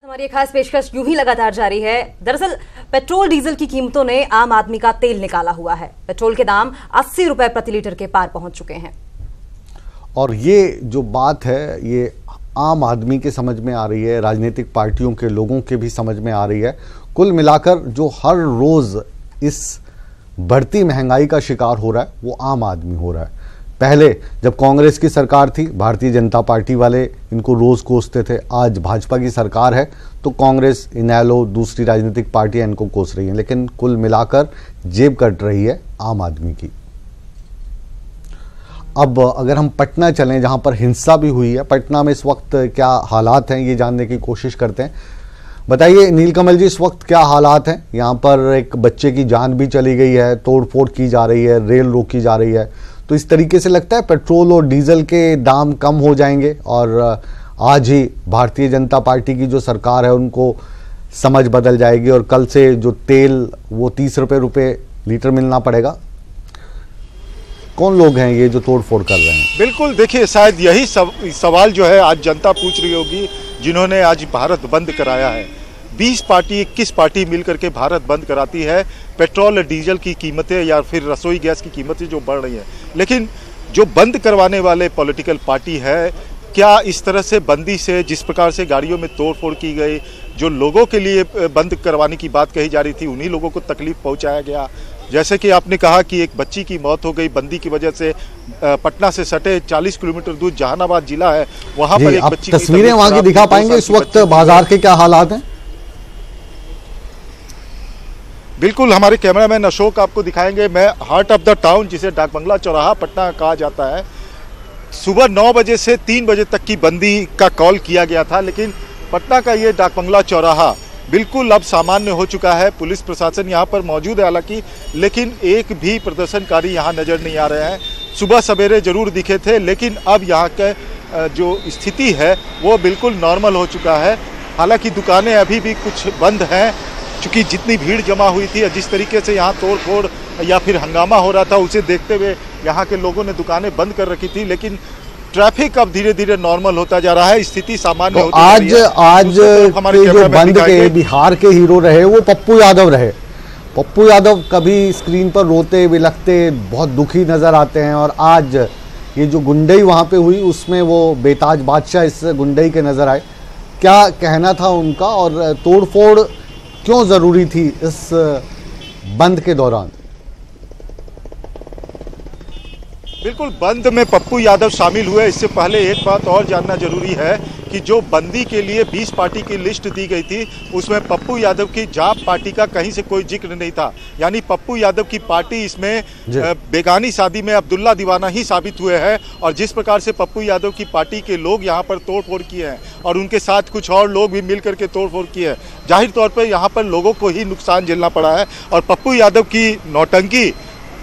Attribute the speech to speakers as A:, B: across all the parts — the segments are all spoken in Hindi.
A: हमारी एक खास पेशकश यूं ही लगातार जारी है। दरअसल पेट्रोल डीजल की कीमतों ने आम आदमी का तेल निकाला हुआ है। पेट्रोल के दाम 80 रुपए प्रति लीटर के पार पहुंच चुके हैं। और
B: ये जो बात है ये आम आदमी के समझ में आ रही है, राजनीतिक पार्टियों के लोगों के भी समझ में आ रही है। कुल मिलाकर जो हर रोज इस बढ़ती महंगाई का शिकार हो रहा है वो आम आदमी हो रहा है। पहले जब कांग्रेस की सरकार थी, भारतीय जनता पार्टी वाले इनको रोज कोसते थे। आज भाजपा की सरकार है तो कांग्रेस, इनेलो, दूसरी राजनीतिक पार्टियां इनको कोस रही हैं, लेकिन कुल मिलाकर जेब कट रही है आम आदमी की। अब अगर हम पटना चलें जहां पर हिंसा भी हुई है, पटना में इस वक्त क्या हालात हैं ये जानने की कोशिश करते हैं। बताइए नीलकमल जी, इस वक्त क्या हालात हैं? यहाँ पर एक बच्चे की जान भी चली गई है, तोड़फोड़ की जा रही है, रेल रोकी जा रही है। तो इस तरीके से लगता है पेट्रोल और डीजल के दाम कम हो जाएंगे और आज ही भारतीय जनता पार्टी की जो सरकार है उनको समझ बदल जाएगी और कल से जो तेल वो 30 रुपये लीटर मिलना पड़ेगा। कौन लोग हैं ये जो तोड़फोड़ कर रहे हैं?
C: बिल्कुल, देखिए शायद यही सवाल जो है आज जनता पूछ रही होगी जिन्होंने आज भारत बंद कराया है। 20 पार्टी 21 पार्टी मिलकर के भारत बंद कराती है। पेट्रोल और डीजल की कीमतें या फिर रसोई गैस की कीमतें जो बढ़ रही हैं, लेकिन जो बंद करवाने वाले पॉलिटिकल पार्टी है, क्या इस तरह से बंदी से जिस प्रकार से गाड़ियों में तोड़फोड़ की गई, जो लोगों के लिए बंद करवाने की बात कही जा रही थी उन्हीं लोगों को तकलीफ पहुंचाया गया। जैसे कि आपने कहा कि एक बच्ची की मौत हो गई बंदी की वजह से। पटना से सटे 40 किलोमीटर दूर जहानाबाद जिला है, वहां पर एक बच्ची की
B: तस्वीरें वहां की दिखा पाएंगे? इस वक्त बाजार के क्या हालात हैं?
C: बिल्कुल, हमारे कैमरामैन अशोक आपको दिखाएंगे। मैं हार्ट ऑफ द टाउन, जिसे डाक बंगला चौराहा पटना कहा जाता है, सुबह 9 बजे से 3 बजे तक की बंदी का कॉल किया गया था, लेकिन पटना का ये डाक बंगला चौराहा बिल्कुल अब सामान्य हो चुका है। पुलिस प्रशासन यहाँ पर मौजूद है हालांकि, लेकिन एक भी प्रदर्शनकारी यहाँ नजर नहीं आ रहे हैं। सुबह सवेरे जरूर दिखे थे, लेकिन अब यहाँ के जो स्थिति है वो बिल्कुल नॉर्मल हो चुका है। हालांकि दुकानें अभी भी कुछ बंद हैं, क्योंकि जितनी भीड़ जमा हुई थी, जिस तरीके से यहाँ तोड़फोड़ या फिर हंगामा हो रहा था, उसे देखते हुए यहाँ के लोगों ने दुकानें बंद कर रखी थी। लेकिन ट्रैफिक अब धीरे धीरे नॉर्मल होता जा रहा है, स्थिति सामान्य होती जा रही है।
B: आज जो बंद के बिहार के हीरो रहे वो पप्पू यादव रहे। पप्पू यादव कभी स्क्रीन पर रोते बिलखते बहुत दुखी नजर आते हैं, और आज ये जो गुंडई वहां पे हुई उसमें वो बेताज बादशाह इस गुंडई के नजर आए। क्या कहना था उनका और तोड़फोड़ क्यों जरूरी थी इस बंद के दौरान?
C: बिल्कुल, बंद में पप्पू यादव शामिल हुए। इससे पहले एक बात और जानना जरूरी है कि जो बंदी के लिए 20 पार्टी की लिस्ट दी गई थी उसमें पप्पू यादव की जाप पार्टी का कहीं से कोई जिक्र नहीं था। यानी पप्पू यादव की पार्टी इसमें बेगानी शादी में अब्दुल्ला दीवाना ही साबित हुए हैं। और जिस प्रकार से पप्पू यादव की पार्टी के लोग यहाँ पर तोड़फोड़ किए हैं और उनके साथ कुछ और लोग भी मिल करके तोड़फोड़ किए हैं, जाहिर तौर पर यहाँ पर लोगों को ही नुकसान झेलना पड़ा है। और पप्पू यादव की नौटंकी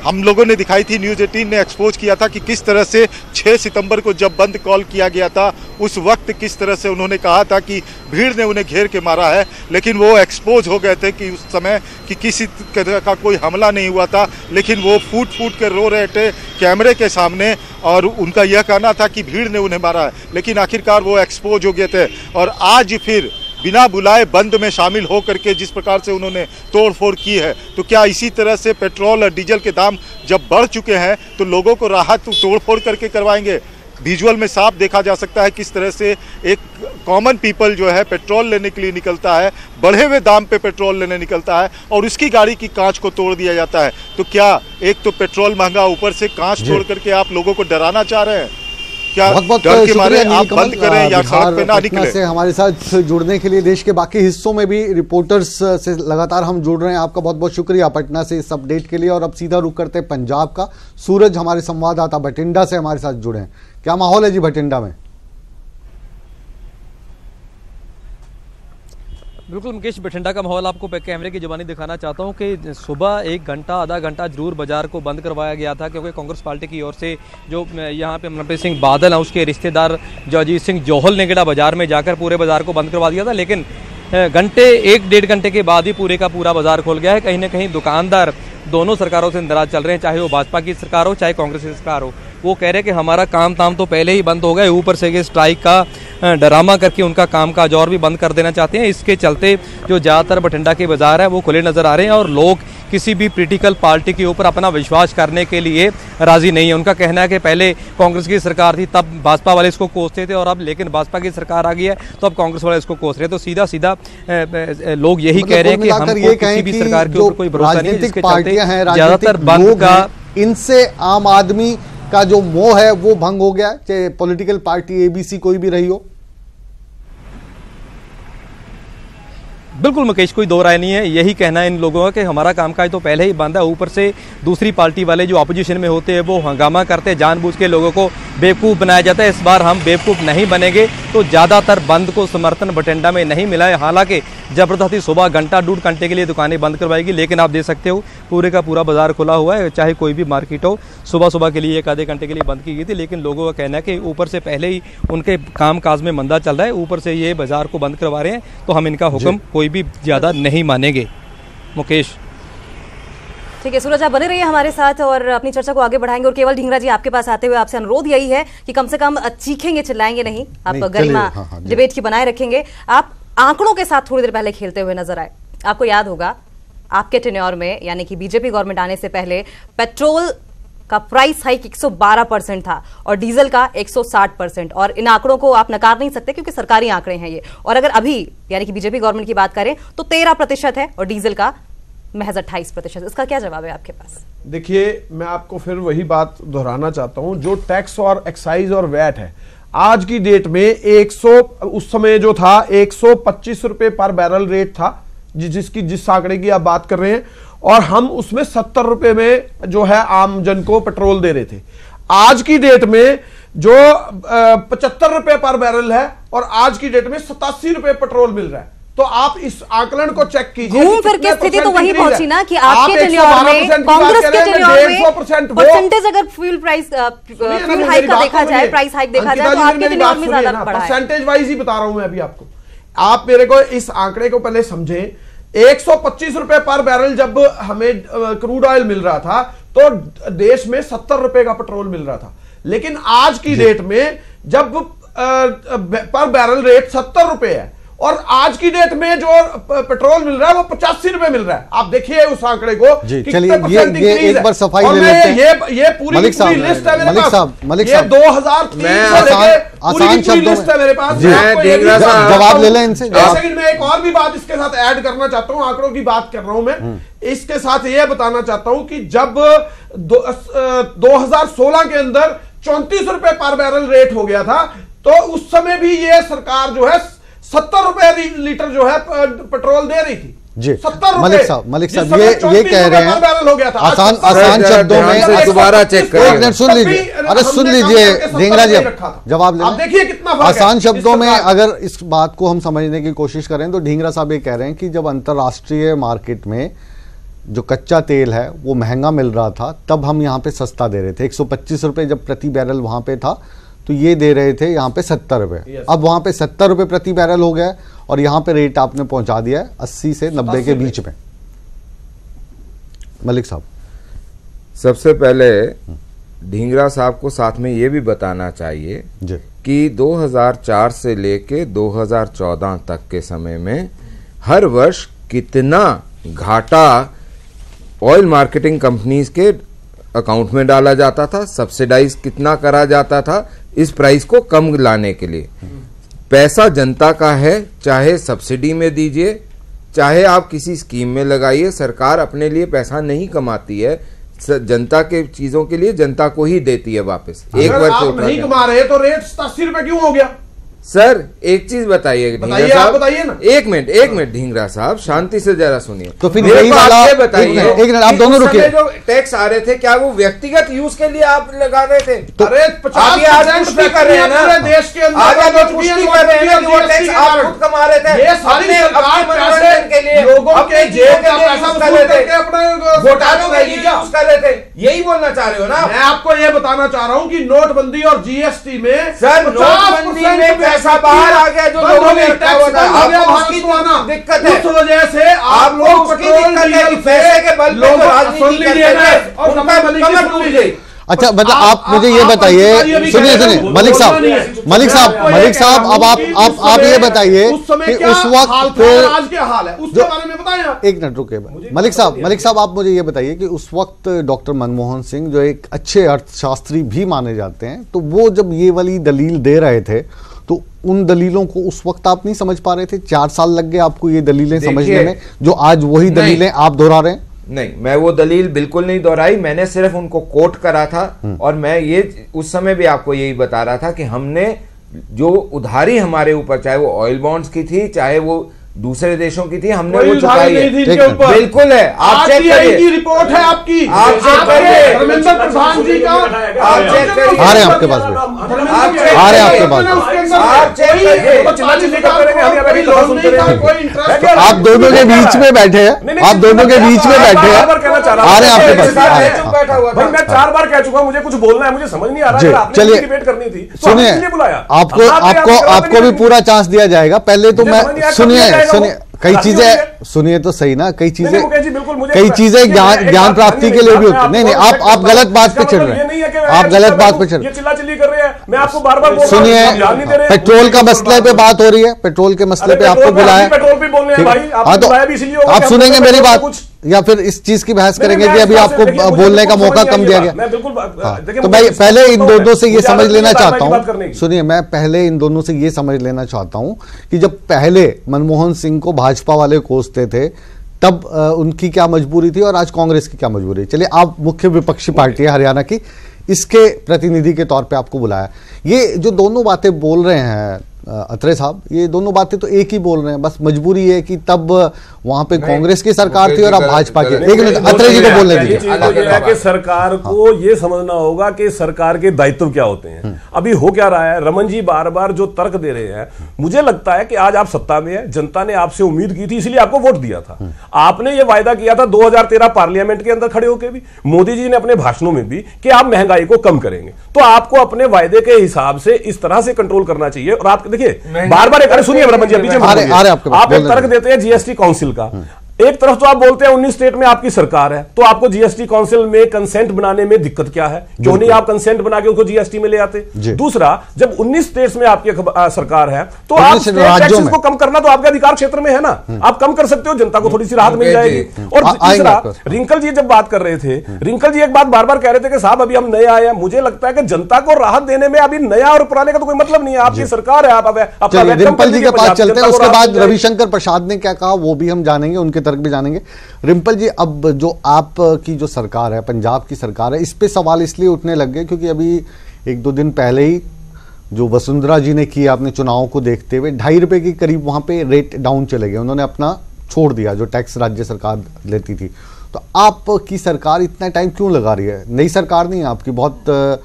C: हम लोगों ने दिखाई थी, न्यूज़ 18 ने एक्सपोज किया था कि किस तरह से 6 सितंबर को जब बंद कॉल किया गया था उस वक्त किस तरह से उन्होंने कहा था कि भीड़ ने उन्हें घेर के मारा है, लेकिन वो एक्सपोज हो गए थे कि उस समय कि किसी तरह का कोई हमला नहीं हुआ था, लेकिन वो फूट फूट कर रो रहे थे कैमरे के सामने और उनका यह कहना था कि भीड़ ने उन्हें मारा है, लेकिन आखिरकार वो एक्सपोज हो गए थे। और आज फिर बिना बुलाए बंद में शामिल हो करके जिस प्रकार से उन्होंने तोड़फोड़ की है, तो क्या इसी तरह से पेट्रोल और डीजल के दाम जब बढ़ चुके हैं तो लोगों को राहत तोड़फोड़ करके करवाएंगे? विजुअल में साफ देखा जा सकता है किस तरह से एक कॉमन पीपल जो है पेट्रोल लेने के लिए निकलता है, बढ़े हुए दाम पे पेट्रोल लेने निकलता है और उसकी गाड़ी की कांच को तोड़ दिया जाता है। तो क्या एक तो पेट्रोल महंगा, ऊपर से कांच तोड़ करके आप लोगों को डराना चाह रहे हैं? क्या
B: बहुत
C: डर के मारे आप बंद करें या सड़क पे ना निकलें?
B: से हमारे साथ जुड़ने के लिए देश के बाकी हिस्सों में भी रिपोर्टर्स से लगातार हम जुड़ रहे हैं। आपका बहुत बहुत शुक्रिया पटना से इस अपडेट के लिए। और अब सीधा रुख करते हैं पंजाब का। सूरज हमारे संवाददाता भटिंडा से हमारे साथ जुड़े हैं। क्या माहौल है जी भटिंडा में?
D: बिल्कुल मुकेश, बठिंडा का माहौल आपको कैमरे की जुबानी दिखाना चाहता हूं कि सुबह 1 घंटा आधा घंटा जरूर बाजार को बंद करवाया गया था, क्योंकि कांग्रेस पार्टी की ओर से जो यहां पे मनप्रीत सिंह बादल हैं उसके रिश्तेदार जो अजीत सिंह जोहल ने गेड़ा बाजार में जाकर पूरे बाजार को बंद करवा दिया था। लेकिन घंटे 1-1.5 घंटे के बाद ही पूरे का पूरा बाजार खोल गया है। कहीं ना कहीं दुकानदार दोनों सरकारों से नाराज चल रहे हैं, चाहे वो भाजपा की सरकार हो चाहे कांग्रेस की सरकार हो। वो कह रहे हैं कि हमारा काम ताम तो पहले ही बंद हो गए, ऊपर से ये स्ट्राइक का ड्रामा करके उनका काम काज और भी बंद कर देना चाहते हैं। इसके चलते जो ज़्यादातर बठिंडा के बाजार है वो खुले नज़र आ रहे हैं और लोग किसी भी पॉलिटिकल पार्टी के ऊपर अपना विश्वास करने के लिए राजी नहीं है। उनका कहना है कि पहले कांग्रेस की सरकार थी तब भाजपा वाले इसको कोसते थे और अब लेकिन भाजपा की सरकार आ गई है तो अब कांग्रेस वाले इसको कोस रहे हैं। तो सीधा सीधा लोग यही कह रहे हैं कि हमको किसी भी सरकार के ऊपर कोई भरोसा नहीं है, जिसके चलते ज्यादातर बंद का
B: इनसे आम आदमी का जो मोह है वो भंग हो गया, चाहे पॉलिटिकल पार्टी एबीसी कोई भी रही हो।
D: बिल्कुल मुकेश, कोई दो राय नहीं है, यही कहना है इन लोगों का कि हमारा कामकाज तो पहले ही बंद है, ऊपर से दूसरी पार्टी वाले जो अपोजिशन में होते हैं वो हंगामा करते हैं, जानबूझ के लोगों को बेवकूफ़ बनाया जाता है। इस बार हम बेवकूफ़ नहीं बनेंगे। तो ज़्यादातर बंद को समर्थन बठिंडा में नहीं मिला है। हालांकि ज़बरदस्ती सुबह घंटा 1.5 घंटे के लिए दुकानें बंद करवाएगी, लेकिन आप देख सकते हो पूरे का पूरा बाजार खुला हुआ है, चाहे कोई भी मार्केट हो। सुबह के लिए 1 आधे घंटे के लिए बंद की गई थी, लेकिन लोगों का कहना है कि ऊपर से पहले ही उनके काम काज में मंदा चल रहा है, ऊपर से ये बाजार को बंद करवा रहे हैं, तो हम इनका हुक्म कोई भी ज़्यादा नहीं मानेंगे। मुकेश,
A: ठीक है सूरज, आप बने रहिए हमारे साथ और अपनी चर्चा को आगे बढ़ाएंगे। और केवल ढींगरा जी, आपके पास आते हुए आपसे अनुरोध यही है कि कम से कम चीखेंगे, चिल्लाएंगे नहीं, आप गरिमा डिबेट की बनाए रखेंगे। आप आंकड़ों के साथ थोड़ी देर पहले खेलते हुए नजर आए। आपको याद होगा आपके टेन्योर में, यानी कि बीजेपी गवर्नमेंट आने से पहले पेट्रोल का प्राइस हाइक 112% था और डीजल का 160%। और इन आंकड़ों को आप नकार नहीं सकते क्योंकि सरकारी आंकड़े हैं ये। और अगर अभी यानी कि बीजेपी गवर्नमेंट की बात करें तो 13% है और डीजल का महज 28%। इसका क्या जवाब है आपके पास?
E: देखिए, मैं आपको फिर वही बात दोहराना चाहता हूं, जो टैक्स और एक्साइज और वैट है आज की डेट में उस समय जो था 125 रुपए पर बैरल रेट था, जिस आंकड़े की आप बात कर रहे हैं, और हम उसमें 70 रुपए में जो है आम जन को पेट्रोल दे रहे थे। आज की डेट में जो 75 रुपए पर बैरल है और आज की डेट में 87 रुपए पेट्रोल मिल रहा है। तो आप इस आंकलन को चेक कीजिए।
A: घूम फिर के स्थिति तो वही पहुंची ना कि आपके टेन्योर में, कांग्रेस के टेन्योर में परसेंटेज अगर फ्यूल प्राइस फ्यूल हाइक का देखा जाए, प्राइस हाइक देखा जाए, तो आपके टेन्योर में ज्यादा बढ़ा है।
E: परसेंटेज वाइज ही बता रहा हूं मैं अभी आपको। आप मेरे को इस आंकड़े को पहले समझें। 125 रुपए पर बैरल जब हमें क्रूड ऑयल मिल रहा था तो देश में 70 रुपए का पेट्रोल मिल रहा था, लेकिन आज की डेट में जब पर बैरल रेट 70 रुपए है और आज की डेट में जो पेट्रोल मिल रहा है वो 85 रुपए मिल रहा है। आप देखिए उस आंकड़े को।
B: चलिए ये एक बार सफाई ले लेते हैं।
E: ये पूरी लिस्ट है मेरे पास।
B: मलिक
E: ये
B: साहब
E: 2003 से लेके
B: आसान शब्दों
E: लिस्ट है मेरे पास।
B: जवाब ले लें इनसे।
E: मैं एक और भी बात इसके साथ ऐड करना चाहता हूं, आंकड़ों की बात कर रहा हूं मैं। इसके साथ ये बताना चाहता हूं कि जब 2016 के अंदर 34 रुपए पर बैरल रेट हो गया था, तो उस समय भी ये सरकार जो है 70 रुपए लीटर जो है पेट्रोल दे रही थी
B: जी।
E: 70 रुपए।
B: मलिक साहब ये कह रहे हैं
E: हो गया था।
B: आसान शब्दों में
F: दोबारा चेक करें।
B: सुन लीजिए, अरे सुन लीजिए ढींगरा जी, जवाब ले।
E: आप देखिए कितना
B: आसान शब्दों में अगर इस बात को हम समझने की कोशिश करें तो ढींगरा साहब ये कह रहे हैं कि जब अंतरराष्ट्रीय मार्केट में जो कच्चा तेल है वो महंगा मिल रहा था तब हम यहाँ पे सस्ता दे रहे थे। 125 रुपए जब प्रति बैरल वहां पे था तो ये दे रहे थे यहाँ पे 70 रुपए। अब वहां पे 70 रुपए प्रति बैरल हो गया और यहाँ पे रेट आपने पहुंचा दिया है 80 से 90 के बीच में। मलिक साहब,
F: सबसे पहले ढींगरा साहब को साथ में ये भी बताना चाहिए
B: जी
F: कि 2004 से लेके 2014 तक के समय में हर वर्ष कितना घाटा ऑयल मार्केटिंग कंपनीज के अकाउंट में डाला जाता था, सब्सिडाइज कितना करा जाता था इस प्राइस को कम लाने के लिए। पैसा जनता का है, चाहे सब्सिडी में दीजिए, चाहे आप किसी स्कीम में लगाइए। सरकार अपने लिए पैसा नहीं कमाती है, जनता के चीजों के लिए जनता को ही देती है वापस।
E: एक वर्ष नहीं कमा रहे तो रेट 87 रुपए क्यों हो गया?
F: सर एक चीज बताइए
E: आप बताइए ना।
F: एक मिनट ढींगरा साहब शांति से जरा सुनिए।
B: तो फिर यही वाला
F: बताइए,
B: एक मिनट आप दोनों रुकिए।
F: जो टैक्स आ रहे थे क्या वो व्यक्तिगत यूज के लिए आप लगा रहे थे?
E: अरे 50%
F: कर रहे हैं ना
E: देश के अंदर,
F: आज आप पुष्टि कर रहे हैं वो टैक्स आप खुद कमा रहे थे।
E: ये सारी सरकार
F: मनोरंजन के लिए
E: लोगों के जेब का पैसा
F: कर रहे थे, घोटालों के लिए यूज कर रहे थे। यही बोलना चाह रहे हो ना?
E: मैं आपको ये बताना चाह रहा हूँ कि नोटबंदी और जीएसटी में
F: सर नोटबंदी में पैसा बाहर आ गया जो लोगों ने रखा हुआ था। आपको उसकी दिक्कत है,
E: उस वजह से आप लोग
F: उसकी दिक्कत है कि पैसे के बल पे राजनीति करते हैं।
B: अच्छा मतलब आप मुझे ये बताइए, सुनिए मलिक साहब अब आप ये बताइए कि उस वक्त
E: आज क्या हाल है उसके बारे में बताएं आप।
B: एक मिनट रुके मलिक साहब आप मुझे ये बताइए कि उस वक्त डॉक्टर मनमोहन सिंह जो एक अच्छे अर्थशास्त्री भी माने जाते हैं, तो वो जब ये वाली दलील दे रहे थे तो उन दलीलों को उस वक्त आप नहीं समझ पा रहे थे? 4 साल लग गए आपको ये दलीलें समझने में, जो आज वही दलीलें आप दोहरा रहे हैं?
F: नहीं, मैं वो दलील बिल्कुल नहीं दोहराई, मैंने सिर्फ उनको कोट करा था। और मैं ये उस समय भी आपको यही बता रहा था कि हमने जो उधारी हमारे ऊपर, चाहे वो ऑयल बॉन्ड्स की थी चाहे वो दूसरे देशों की थी, हमने वो चुकाई है। बिल्कुल है, आप चेक करिए,
E: रिपोर्ट है आपकी,
F: आप चेक करिए,
E: धर्मेंद्र प्रधान जी का,
F: आप चेक करिए,
B: आ रहे हैं आपके पास,
F: आ रहे हैं आपके पास, आप चेक करिए।
B: आप दोनों के बीच में बैठे हैं, आप दोनों के बीच में बैठे हैं, आ रहे हैं आपके पास।
G: भाई मैं 4 बार कह चुका, मुझे कुछ बोलना है, मुझे समझ नहीं आ रहा है।
B: चलिए
G: डिबेट करनी थी,
B: सुनिए, आपको भी पूरा चांस दिया जाएगा। पहले तो मैं सुनिए कई चीजें सुनिए तो सही ना, कई चीजें ज्ञान प्राप्ति के लिए भी होती है। नहीं आप गलत बात पे चल रहे हैं, आप गलत बात पे चल रहे हैं,
G: चिल्ला-चिल्ली कर रहे हैं। मैं आपको बार-बार
B: सुनिए, पेट्रोल का मसले पे बात हो रही है, पेट्रोल के मसले पे आपको बुलाया,
G: पेट्रोल पे बोलने हैं भाई, आपको बुलाया भी इसलिए होगा
B: आप सुनेंगे मेरी बात या फिर इस चीज की बहस करेंगे कि अभी आपको बोलने का मौका कम दिया गया? तो भाई पहले इन दोनों से ये समझ लेना चाहता हूं, सुनिए मैं पहले इन दोनों से ये समझ लेना चाहता हूं कि जब पहले मनमोहन सिंह को भाजपा वाले कोसते थे तब उनकी क्या मजबूरी थी और आज कांग्रेस की क्या मजबूरी? चलिए, आप मुख्य विपक्षी पार्टी है हरियाणा की, इसके प्रतिनिधि के तौर पे आपको बुलाया। ये जो दोनों बातें बोल रहे हैं अत्रे साहब, ये दोनों बातें तो एक ही बोल रहे हैं, बस मजबूरी है कि तब वहां पे कांग्रेस की सरकार थी और अब भाजपा की। एक मिनट अत्रे जी को बोलने दीजिए।
G: कि सरकार को ये समझना होगा कि सरकार के दायित्व क्या होते हैं। अभी हो क्या रहा है, रमन जी बार बार जो तर्क दे रहे हैं, मुझे लगता है कि आज आप सत्ता में है, जनता ने आपसे उम्मीद की थी इसलिए आपको वोट दिया था। आपने ये वायदा किया था 2013 पार्लियामेंट के अंदर खड़े होकर भी, मोदी जी ने अपने भाषणों में भी, कि आप महंगाई को कम करेंगे। तो आपको अपने वायदे के हिसाब से इस तरह से कंट्रोल करना चाहिए। और आप देखिए बार बार एक, सुनिए रमन जी, आप एक तर्क देते हैं जीएसटी काउंसिल का। एक तरफ तो आप बोलते हैं 19 स्टेट में आपकी सरकार है, तो आपको जीएसटी काउंसिल में कंसेंट बनाने में दिक्कत क्या है? क्यों नहीं आप कंसेंट बना के उसको जीएसटी में ले आते? दूसरा, जब 19 स्टेट्स में आपकी सरकार है तो आप स्टेट टैक्सेस को कम करना तो आपके अधिकार क्षेत्र में है ना, आप कम कर सकते हो, जनता को थोड़ी सी राहत मिल जाएगी। और तीसरा, रिंकल जी जब बात कर रहे थे, रिंकल जी एक बात बार बार कह रहे थे कि साहब अभी हम नए आए हैं। मुझे लगता है कि जनता को राहत देने में अभी नया और पुराने का तो कोई मतलब नहीं है। आपकी सरकार है, आप
B: रिंपल जी के पास चलते हैं, उसके बाद रविशंकर प्रसाद ने क्या कहा वो भी हम जानेंगे, उनके तर्क भी जानेंगे। रिंपल जी, अब जो आपकी जो सरकार है, पंजाब की सरकार है, इस पे सवाल इसलिए उठने लग गए क्योंकि अभी 1-2 दिन पहले ही जो वसुंधरा जी ने किया अपने चुनाव को देखते हुए, 2.5 रुपए के करीब वहां पे रेट डाउन चले गए, उन्होंने अपना छोड़ दिया जो टैक्स राज्य सरकार लेती थी। तो आपकी सरकार इतना टाइम क्यों लगा रही है? नई सरकार नहीं है आपकी, बहुत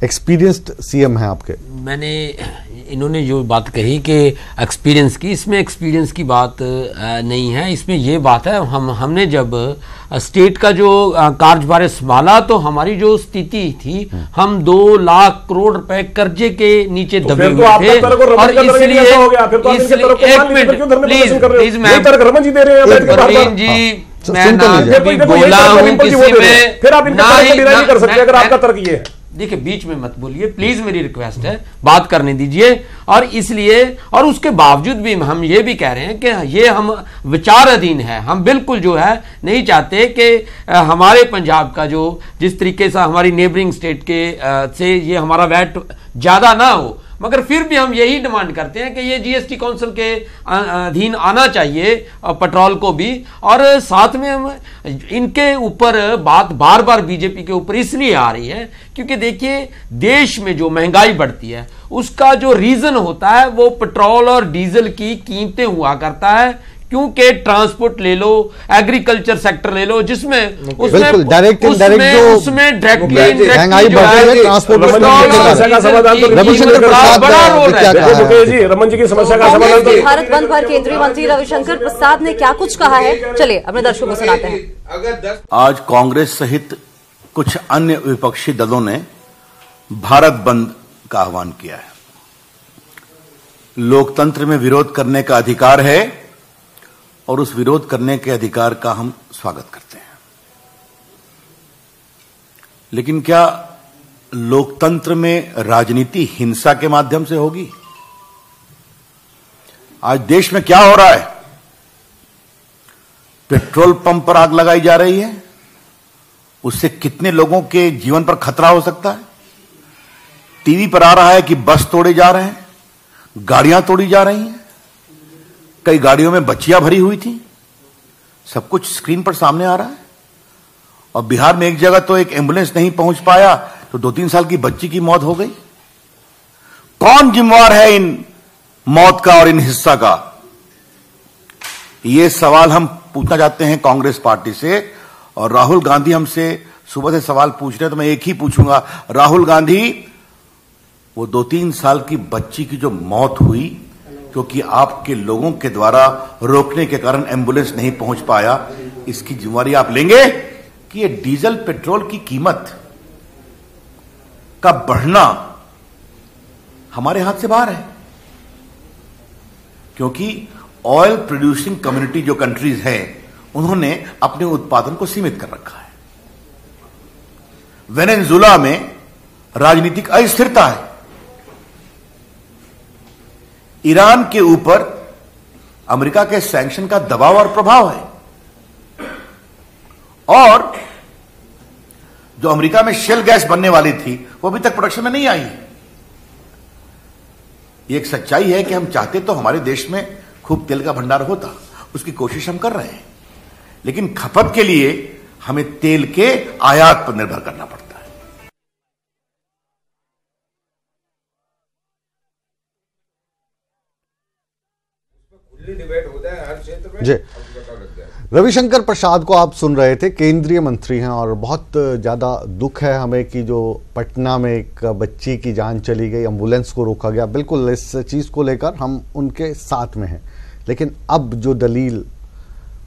B: एक्सपीरियंस्ड सीएम है आपके।
H: मैंने इन्होंने जो बात कही कि एक्सपीरियंस की, इसमें एक्सपीरियंस की बात नहीं है, इसमें ये बात है हमने जब स्टेट का जो कार्यभार संभाला तो हमारी जो स्थिति थी, हम 2 लाख करोड़ रुपए कर्जे के नीचे दबे हुए थे। और इसलिए एक मिनट प्लीज मैं जी मैं ना बोला हूं किसी में,
G: फिर आप नहीं कर सकते अगर आपका तर्क ये है।
H: देखिए बीच में मत बोलिए प्लीज, मेरी रिक्वेस्ट है, बात करने दीजिए। और इसलिए और उसके बावजूद भी हम ये भी कह रहे हैं कि ये हम विचाराधीन है, हम बिल्कुल जो है नहीं चाहते कि हमारे पंजाब का जो जिस तरीके से हमारी नेबरिंग स्टेट के से ये हमारा वैट ज्यादा ना हो, मगर फिर भी हम यही डिमांड करते हैं कि ये जीएसटी काउंसिल के अधीन आना चाहिए पेट्रोल को भी। और साथ में हम इनके ऊपर बात बार बार बीजेपी के ऊपर इसलिए आ रही है क्योंकि देखिए देश में जो महंगाई बढ़ती है उसका जो रीजन होता है वो पेट्रोल और डीजल की कीमतें हुआ करता है। क्योंकि ट्रांसपोर्ट ले लो, एग्रीकल्चर सेक्टर ले लो, जिसमें उसमें डायरेक्ट उसमें डायरेक्टली महंगाई बढ़ रही है, ट्रांसपोर्ट
G: का समाधान तो
H: बड़ा रोल है।
G: रमन जी की समस्या का समाधान तो
A: भारत बंद पर केंद्रीय मंत्री रविशंकर प्रसाद ने क्या कुछ कहा है, चलिए अपने दर्शकों को सुनाते हैं।
I: आज कांग्रेस सहित कुछ अन्य विपक्षी दलों ने भारत बंद का आह्वान किया है। लोकतंत्र में विरोध करने का अधिकार है और उस विरोध करने के अधिकार का हम स्वागत करते हैं। लेकिन क्या लोकतंत्र में राजनीति हिंसा के माध्यम से होगी? आज देश में क्या हो रहा है? पेट्रोल पंप पर आग लगाई जा रही है, उससे कितने लोगों के जीवन पर खतरा हो सकता है। टीवी पर आ रहा है कि बस तोड़े जा रहे हैं, गाड़ियां तोड़ी जा रही हैं, कई गाड़ियों में बच्चियां भरी हुई थी, सब कुछ स्क्रीन पर सामने आ रहा है। और बिहार में एक जगह तो एक एम्बुलेंस नहीं पहुंच पाया तो 2-3 साल की बच्ची की मौत हो गई। कौन जिम्मेवार है इन मौत का और इन हिस्सा का? ये सवाल हम पूछना चाहते हैं कांग्रेस पार्टी से। और राहुल गांधी हमसे सुबह से सवाल पूछ रहे हैं, तो मैं एक ही पूछूंगा, राहुल गांधी, वो 2-3 साल की बच्ची की जो मौत हुई क्योंकि आपके लोगों के द्वारा रोकने के कारण एम्बुलेंस नहीं पहुंच पाया, इसकी जिम्मेवारी आप लेंगे? कि ये डीजल पेट्रोल की कीमत का बढ़ना हमारे हाथ से बाहर है, क्योंकि ऑयल प्रोड्यूसिंग कम्युनिटी जो कंट्रीज है उन्होंने अपने उत्पादन को सीमित कर रखा है। वेनेजुएला में राजनीतिक अस्थिरता है, ईरान के ऊपर अमेरिका के सैंक्शन का दबाव और प्रभाव है, और जो अमेरिका में शेल गैस बनने वाली थी वो अभी तक प्रोडक्शन में नहीं आई है। ये एक सच्चाई है कि हम चाहते तो हमारे देश में खूब तेल का भंडार होता, उसकी कोशिश हम कर रहे हैं, लेकिन खपत के लिए हमें तेल के आयात पर निर्भर करना पड़ता है।
F: डिबेट होता है हर क्षेत्र में।
B: जी, रविशंकर प्रसाद को आप सुन रहे थे, केंद्रीय मंत्री हैं, और बहुत ज़्यादा दुख है हमें कि जो पटना में एक बच्ची की जान चली गई, एम्बुलेंस को रोका गया। बिल्कुल इस चीज़ को लेकर हम उनके साथ में हैं, लेकिन अब जो दलील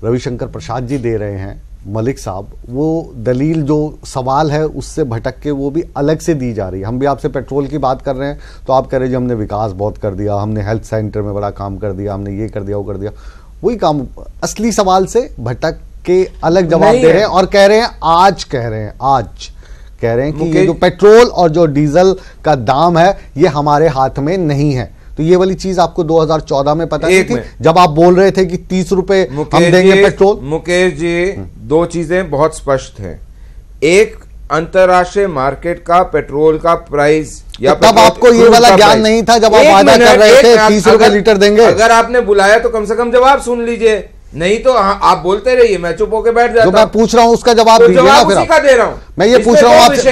B: रविशंकर प्रसाद जी दे रहे हैं, मलिक साहब, वो दलील जो सवाल है उससे भटक के वो भी अलग से दी जा रही है। हम भी आपसे पेट्रोल की बात कर रहे हैं तो आप कह रहे हैं जी हमने विकास बहुत कर दिया, हमने हेल्थ सेंटर में बड़ा काम कर दिया, हमने ये कर दिया, वो कर दिया। वही काम असली सवाल से भटक के अलग जवाब दे रहे हैं और कह रहे हैं आज कह रहे हैं कि ये जो पेट्रोल और जो डीजल का दाम है ये हमारे हाथ में नहीं है। तो ये वाली चीज आपको 2014 में पता नहीं थी जब आप बोल रहे थे कि 30 रुपए हम देंगे पेट्रोल?
F: मुकेश जी, दो चीजें बहुत स्पष्ट हैं। एक, अंतरराष्ट्रीय मार्केट का पेट्रोल का प्राइस, या
B: तब आपको ये वाला ज्ञान नहीं था जब आप वादा कर रहे थे 30 रुपए लीटर देंगे।
F: अगर आपने बुलाया तो कम से कम जवाब सुन लीजिए, नहीं तो आप बोलते रहिए, मैं चुप होकर बैठ जाता हूं।
B: जो मैं पूछ रहा हूं उसका जवाब दीजिए ना। फिर
F: का दे रहा हूं
B: मैं ये पूछ रहा हूं आपसे,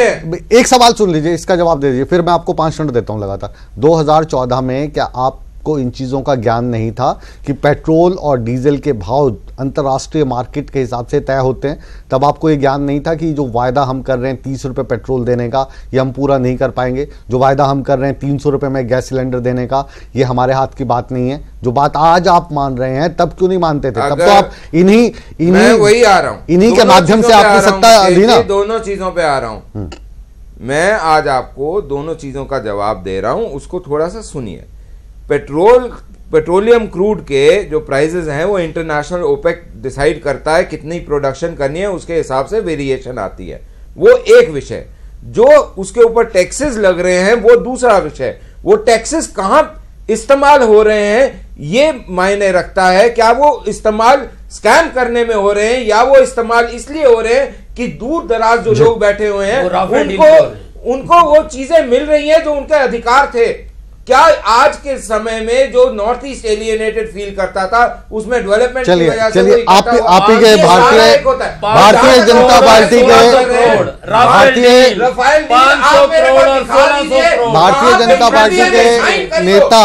B: एक सवाल सुन लीजिए, इसका जवाब दे दीजिए, फिर मैं आपको 5 मिनट देता हूं लगातार। 2014 में क्या आपको इन चीजों का ज्ञान नहीं था कि पेट्रोल और डीजल के भाव अंतरराष्ट्रीय मार्केट के हिसाब से तय होते हैं? तब आपको ये ज्ञान नहीं था कि जो वायदा हम कर रहे हैं 30 रुपए पेट्रोल देने का, ये हम पूरा नहीं कर पाएंगे? जो वायदा हम कर रहे हैं 300 रुपए में गैस सिलेंडर देने का, ये हमारे हाथ की बात नहीं है? जो बात आज आप मान रहे हैं तब क्यों नहीं मानते थे? तब तो आप
F: वही आ रहा हूं,
B: इन्हीं के माध्यम से आपने सत्ता ली ना।
F: दोनों चीजों पे आ रहा हूं मैं, आज आपको दोनों चीजों का जवाब दे रहा हूं, उसको थोड़ा सा सुनिए। पेट्रोलियम क्रूड के जो प्राइसेस हैं वो इंटरनेशनल ओपेक डिसाइड करता है कितनी प्रोडक्शन करनी है, उसके हिसाब से वेरिएशन आती है, वो एक विषय। जो उसके ऊपर टैक्सेस लग रहे हैं वो दूसरा विषय। वो टैक्सेस कहां इस्तेमाल हो रहे हैं ये मायने रखता है। क्या वो इस्तेमाल स्कैम करने में हो रहे हैं या वो इस्तेमाल इसलिए हो रहे हैं कि दूर दराज जो लोग बैठे हुए हैं उनको वो चीजें मिल रही हैं जो उनके अधिकार थे। क्या आज के समय में जो नॉर्थ ईस्ट एलियनेटेड फील करता था उसमें डेवलपमेंट की वजह से
B: आप ही के भारतीय जनता पार्टी के नेता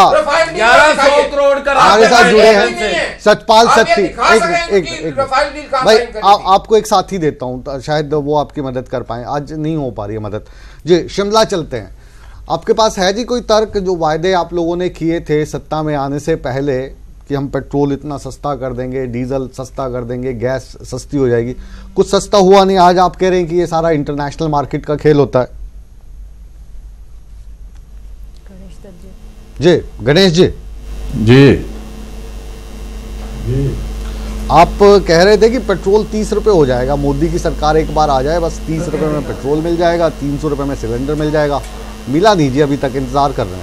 B: हमारे साथ जुड़े हैं, सतपाल सत्ती। भाई आपको एक साथी देता हूं, शायद वो आपकी मदद कर पाए, आज नहीं हो पा रही है मदद जी। शिमला चलते हैं, आपके पास है जी कोई तर्क? जो वायदे आप लोगों ने किए थे सत्ता में आने से पहले कि हम पेट्रोल इतना सस्ता कर देंगे, डीजल सस्ता कर देंगे, गैस सस्ती हो जाएगी, कुछ सस्ता हुआ नहीं। आज आप कह रहे हैं कि ये सारा इंटरनेशनल मार्केट का खेल होता है। जी गणेश जी, आप कह रहे थे कि पेट्रोल 30 रुपए हो जाएगा, मोदी की सरकार एक बार आ जाए बस 30 रुपए में पेट्रोल मिल जाएगा, 300 रुपए में सिलेंडर मिल जाएगा। मिला नहीं जी, अभी तक इंतजार कर रहे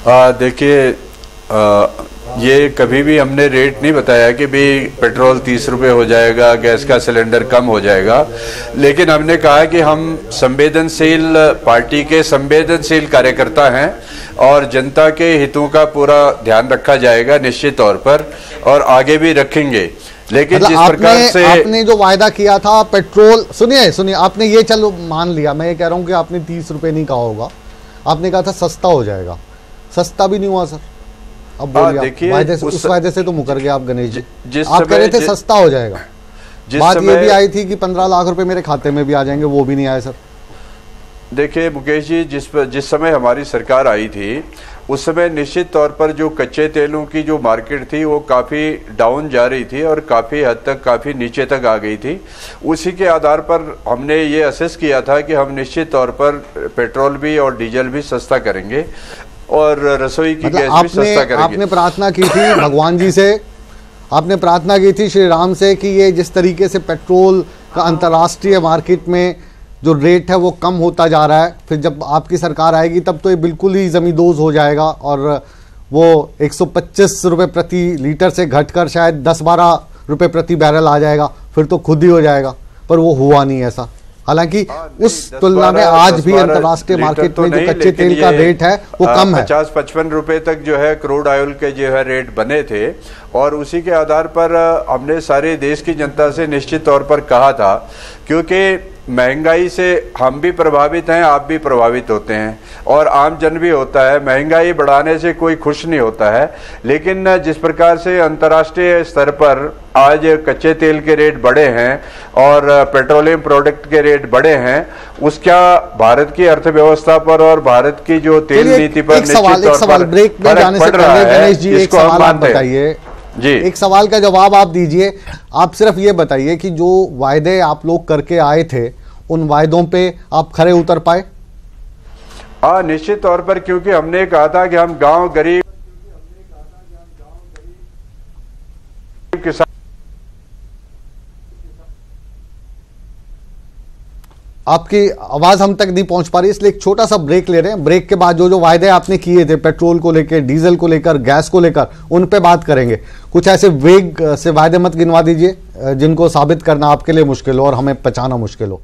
B: हैं।
J: देखिए, ये कभी भी हमने रेट नहीं बताया कि भाई पेट्रोल 30 रुपए हो जाएगा, गैस का सिलेंडर कम हो जाएगा, लेकिन हमने कहा कि हम संवेदनशील पार्टी के संवेदनशील कार्यकर्ता हैं और जनता के हितों का पूरा ध्यान रखा जाएगा निश्चित तौर पर, और आगे भी रखेंगे। लेकिन जिस प्रकार से
B: आपने जो वायदा किया था पेट्रोल, सुनिए आपने ये चलो मान लिया, मैं ये कह रहा हूँ कि आपने 30 रुपए नहीं कहा होगा, आपने कहा था सस्ता हो जाएगा, सस्ता भी नहीं हुआ सर। अब बोलिए, उस वायदे से तो मुकर गए आप गणेश जी। आप कह रहे थे सस्ता हो जाएगा, बात ये भी आई थी कि 15 लाख रुपए मेरे खाते में भी आ जाएंगे, वो भी नहीं आए सर।
J: देखिए मुकेश जी, जिस समय हमारी सरकार आई थी उस समय निश्चित तौर पर जो कच्चे तेलों की जो मार्केट थी वो काफ़ी डाउन जा रही थी और काफ़ी हद तक काफ़ी नीचे तक आ गई थी। उसी के आधार पर हमने ये असेस किया था कि हम निश्चित तौर पर पेट्रोल भी और डीजल भी सस्ता करेंगे और रसोई की गैस भी सस्ता करेंगे।
B: आपने प्रार्थना की थी भगवान जी से, आपने प्रार्थना की थी श्री राम से कि ये जिस तरीके से पेट्रोल का अंतर्राष्ट्रीय मार्केट में जो रेट है वो कम होता जा रहा है, फिर जब आपकी सरकार आएगी तब तो ये बिल्कुल ही ज़मींदोज़ हो जाएगा और वो 125 रुपये प्रति लीटर से घटकर शायद 10-12 रुपये प्रति बैरल आ जाएगा, फिर तो खुद ही हो जाएगा। पर वो हुआ नहीं ऐसा। हालांकि उस तुलना में आज भी अंतर्राष्ट्रीय मार्केट में जो कच्चे तेल का रेट है वो कम है।
J: 50-55 रुपए तक जो है क्रूड ऑयल के जो है रेट बने थे और उसी के आधार पर हमने सारे देश की जनता से निश्चित तौर पर कहा था, क्योंकि महंगाई से हम भी प्रभावित हैं, आप भी प्रभावित होते हैं और आम जन भी होता है। महंगाई बढ़ाने से कोई खुश नहीं होता है, लेकिन जिस प्रकार से अंतर्राष्ट्रीय स्तर पर आज कच्चे तेल के रेट बढ़े हैं और पेट्रोलियम प्रोडक्ट के रेट बढ़े हैं, उसका भारत की अर्थव्यवस्था पर और भारत की जो तेल नीति पर निश्चित तौर पर
B: ब्रेक में जाने से पहले गणेश जी एक सवाल आप बताइए
J: जी,
B: एक सवाल का जवाब आप दीजिए। आप सिर्फ ये बताइए कि जो वायदे आप लोग करके आए थे उन वायदों पे आप खरे उतर पाए?
J: निश्चित तौर पर, क्योंकि हमने कहा था कि हम गांव गरीब किसान।
B: आपकी आवाज हम तक नहीं पहुंच पा रही, इसलिए एक छोटा सा ब्रेक ले रहे हैं। ब्रेक के बाद जो जो वायदे आपने किए थे पेट्रोल को लेकर, डीजल को लेकर, गैस को लेकर, उन पे बात करेंगे। कुछ ऐसे वेग से वायदे मत गिनवा दीजिए जिनको साबित करना आपके लिए मुश्किल हो और हमें पहचाना मुश्किल हो।